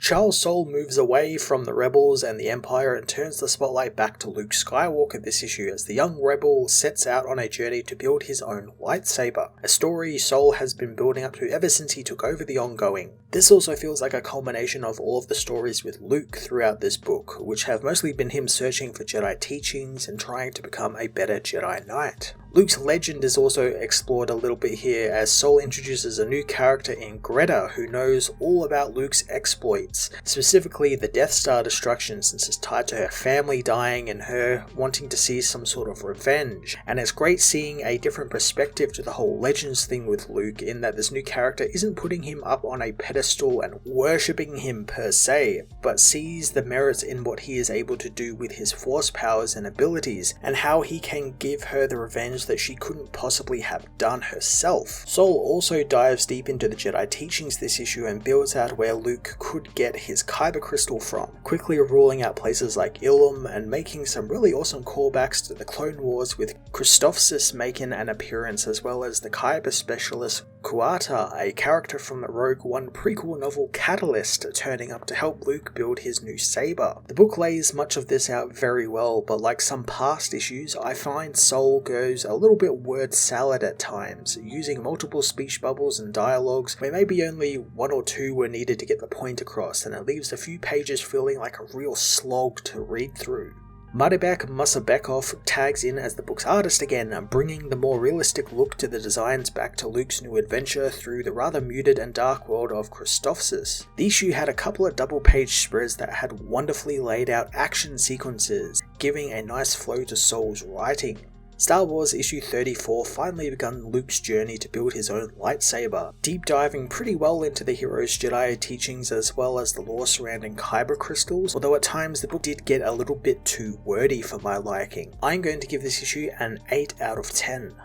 Charles Soule moves away from the Rebels and the Empire and turns the spotlight back to Luke Skywalker this issue as the young rebel sets out on a journey to build his own lightsaber, a story Soule has been building up to ever since he took over the ongoing. This also feels like a culmination of all of the stories with Luke throughout this book, which have mostly been him searching for Jedi teachings and trying to become a better Jedi Knight. Luke's legend is also explored a little bit here as Soule introduces a new character in Greta who knows all about Luke's exploits, specifically the Death Star destruction since it's tied to her family dying and her wanting to see some sort of revenge. And it's great seeing a different perspective to the whole legends thing with Luke in that this new character isn't putting him up on a pedestal and worshipping him per se, but sees the merits in what he is able to do with his force powers and abilities and how he can give her the revenge that she couldn't possibly have done herself. Soule also dives deep into the Jedi teachings this issue and builds out where Luke could get his Kyber crystal from, quickly ruling out places like Ilum and making some really awesome callbacks to the Clone Wars with Christophsis making an appearance as well as the Kyber specialist Kuata, a character from the Rogue One prequel novel Catalyst, turning up to help Luke build his new saber. The book lays much of this out very well, but like some past issues, I find Soule goes a little bit word salad at times, using multiple speech bubbles and dialogues where maybe only one or two were needed to get the point across, and it leaves a few pages feeling like a real slog to read through. Madibek Musabekov tags in as the book's artist again, bringing the more realistic look to the designs back to Luke's new adventure through the rather muted and dark world of Christophsis. The issue had a couple of double-page spreads that had wonderfully laid out action sequences, giving a nice flow to Soule's writing. Star Wars issue 34 finally begun Luke's journey to build his own lightsaber, deep diving pretty well into the hero's Jedi teachings as well as the lore surrounding Kyber crystals, although at times the book did get a little bit too wordy for my liking. I'm going to give this issue an 8 out of 10.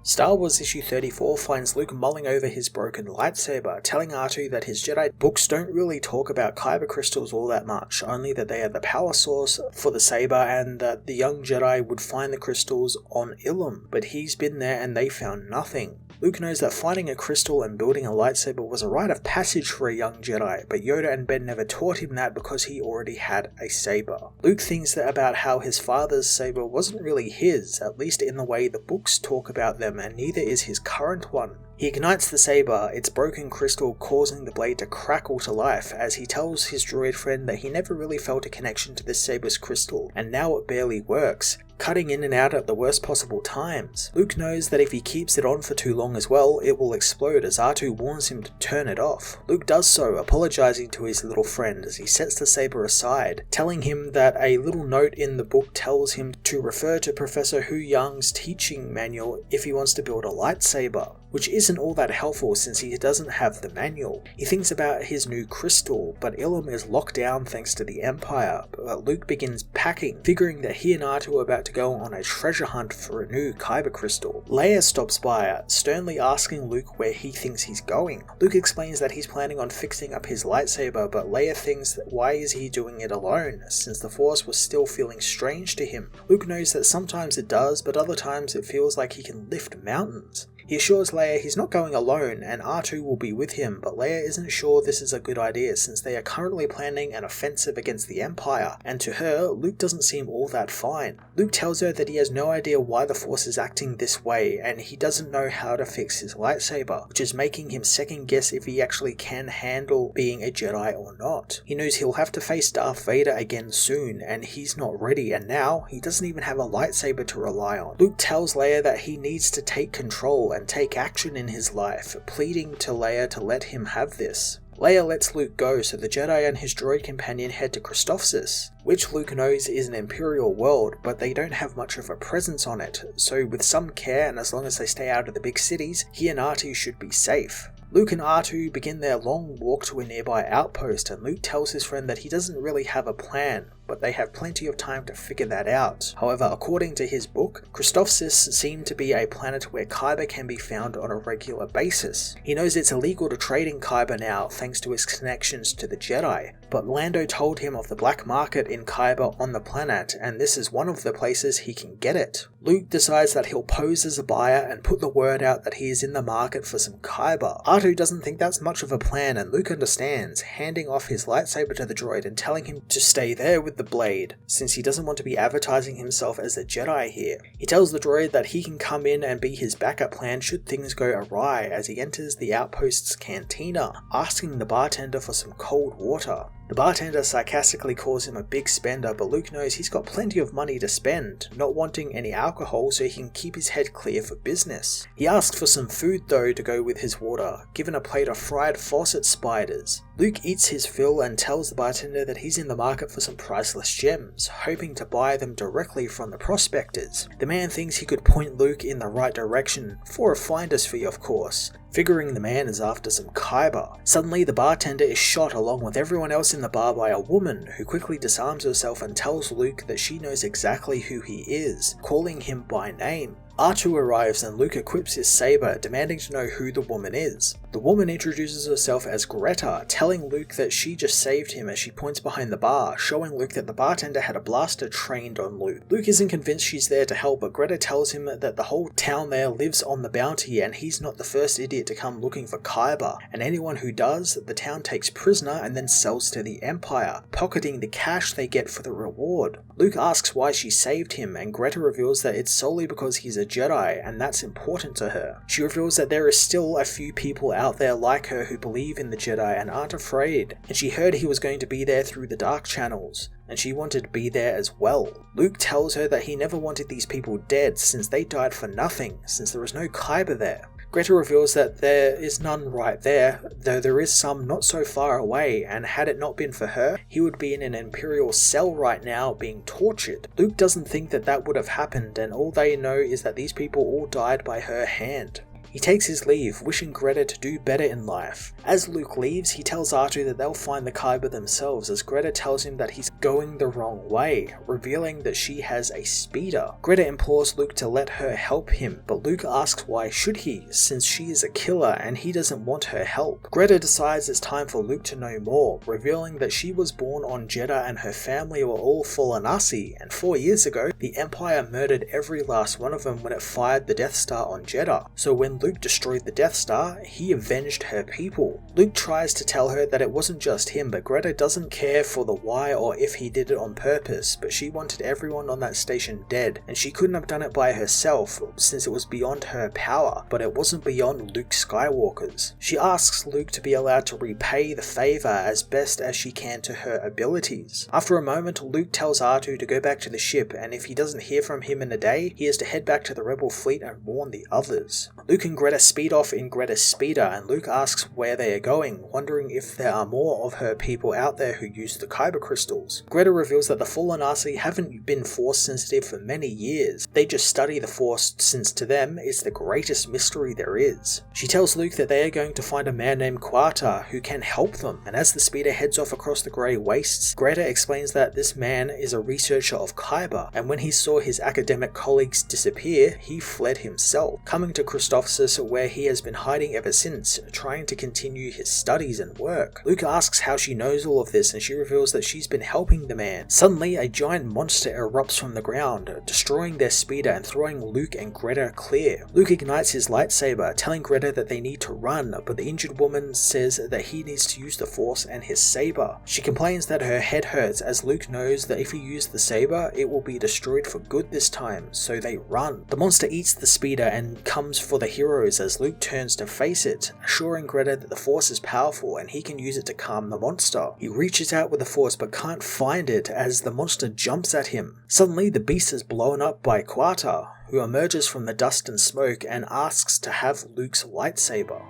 Star Wars issue 34 finds Luke mulling over his broken lightsaber, telling R2 that his Jedi books don't really talk about Kyber crystals all that much, only that they are the power source for the saber and that the young Jedi would find the crystals on Ilum, but he's been there and they found nothing. Luke knows that finding a crystal and building a lightsaber was a rite of passage for a young Jedi, but Yoda and Ben never taught him that because he already had a saber. Luke thinks that about how his father's saber wasn't really his, at least in the way the books talk about them, and neither is his current one. He ignites the saber, its broken crystal causing the blade to crackle to life, as he tells his droid friend that he never really felt a connection to the saber's crystal, and now it barely works, cutting in and out at the worst possible times. Luke knows that if he keeps it on for too long as well, it will explode as R2 warns him to turn it off. Luke does so, apologizing to his little friend as he sets the saber aside, telling him that a little note in the book tells him to refer to Professor Hu Yang's teaching manual if he wants to build a lightsaber, which isn't all that helpful since he doesn't have the manual. He thinks about his new crystal, but Ilum is locked down thanks to the Empire, but Luke begins packing, figuring that he and R2 are about to go on a treasure hunt for a new Kyber crystal. Leia stops by, sternly asking Luke where he thinks he's going. Luke explains that he's planning on fixing up his lightsaber, but Leia thinks that why is he doing it alone, since the Force was still feeling strange to him. Luke knows that sometimes it does, but other times it feels like he can lift mountains. He assures Leia he's not going alone and R2 will be with him, but Leia isn't sure this is a good idea since they are currently planning an offensive against the Empire, and to her, Luke doesn't seem all that fine. Luke tells her that he has no idea why the Force is acting this way and he doesn't know how to fix his lightsaber, which is making him second guess if he actually can handle being a Jedi or not. He knows he'll have to face Darth Vader again soon and he's not ready, and now he doesn't even have a lightsaber to rely on. Luke tells Leia that he needs to take control and take action in his life, pleading to Leia to let him have this. Leia lets Luke go so the Jedi and his droid companion head to Christophsis, which Luke knows is an Imperial world, but they don't have much of a presence on it, so with some care and as long as they stay out of the big cities, he and R2 should be safe. Luke and R2 begin their long walk to a nearby outpost, and Luke tells his friend that he doesn't really have a plan, but they have plenty of time to figure that out. However, according to his book, Christophsis seemed to be a planet where Kyber can be found on a regular basis. He knows it's illegal to trade in Kyber now thanks to his connections to the Jedi, but Lando told him of the black market in Kyber on the planet, and this is one of the places he can get it. Luke decides that he'll pose as a buyer and put the word out that he is in the market for some kyber. R2 doesn't think that's much of a plan, and Luke understands, handing off his lightsaber to the droid and telling him to stay there with the blade, since he doesn't want to be advertising himself as a Jedi here. He tells the droid that he can come in and be his backup plan should things go awry as he enters the outpost's cantina, asking the bartender for some cold water. The bartender sarcastically calls him a big spender, but Luke knows he's got plenty of money to spend, not wanting any alcohol so he can keep his head clear for business. He asks for some food though to go with his water, given a plate of fried faucet spiders. Luke eats his fill and tells the bartender that he's in the market for some priceless gems, hoping to buy them directly from the prospectors. The man thinks he could point Luke in the right direction, for a finder's fee of course, figuring the man is after some kyber. Suddenly the bartender is shot along with everyone else in the bar by a woman who quickly disarms herself and tells Luke that she knows exactly who he is, calling him by name. R2 arrives and Luke equips his saber, demanding to know who the woman is. The woman introduces herself as Greta, telling Luke that she just saved him as she points behind the bar, showing Luke that the bartender had a blaster trained on Luke. Luke isn't convinced she's there to help, but Greta tells him that the whole town there lives on the bounty and he's not the first idiot to come looking for kyber, and anyone who does, the town takes prisoner and then sells to the Empire, pocketing the cash they get for the reward. Luke asks why she saved him, and Greta reveals that it's solely because he's a Jedi, and that's important to her. She reveals that there is still a few people out there like her who believe in the Jedi and aren't afraid, and she heard he was going to be there through the dark channels, and she wanted to be there as well. Luke tells her that he never wanted these people dead since they died for nothing, since there was no kyber there. Greta reveals that there is none right there, though there is some not so far away, and had it not been for her, he would be in an Imperial cell right now being tortured. Luke doesn't think that that would have happened, and all they know is that these people all died by her hand. He takes his leave, wishing Greta to do better in life. As Luke leaves, he tells R2 that they'll find the kyber themselves, as Greta tells him that he's going the wrong way, revealing that she has a speeder. Greta implores Luke to let her help him, but Luke asks why should he, since she is a killer and he doesn't want her help. Greta decides it's time for Luke to know more, revealing that she was born on Jedha and her family were all Fulanasi, and 4 years ago, the Empire murdered every last one of them when it fired the Death Star on Jedha. So when Luke destroyed the Death Star, he avenged her people. Luke tries to tell her that it wasn't just him, but Greta doesn't care for the why or if he did it on purpose, but she wanted everyone on that station dead, and she couldn't have done it by herself since it was beyond her power, but it wasn't beyond Luke Skywalker's. She asks Luke to be allowed to repay the favor as best as she can to her abilities. After a moment, Luke tells R2 to go back to the ship, and if he doesn't hear from him in a day, he is to head back to the Rebel fleet and warn the others. Luke and Greta speed off in Greta's speeder, and Luke asks where they are going, wondering if there are more of her people out there who use the kyber crystals. Greta reveals that the Fulanasi haven't been Force sensitive for many years. They just study the Force since to them it's the greatest mystery there is. She tells Luke that they are going to find a man named Quata who can help them, and as the speeder heads off across the grey wastes, Greta explains that this man is a researcher of kyber, and when he saw his academic colleagues disappear, he fled himself, coming to Christophsis where he has been hiding ever since, trying to continue his studies and work. Luke asks how she knows all of this, and she reveals that she's been helping the man. Suddenly, a giant monster erupts from the ground, destroying their speeder and throwing Luke and Greta clear. Luke ignites his lightsaber, telling Greta that they need to run, but the injured woman says that he needs to use the Force and his saber. She complains that her head hurts, as Luke knows that if he uses the saber, it will be destroyed for good this time, so they run. The monster eats the speeder and comes for the heroes as Luke turns to face it, assuring Greta that the Force is powerful and he can use it to calm the monster. He reaches out with the Force but can't find it as the monster jumps at him. Suddenly the beast is blown up by Quata, who emerges from the dust and smoke and asks to have Luke's lightsaber.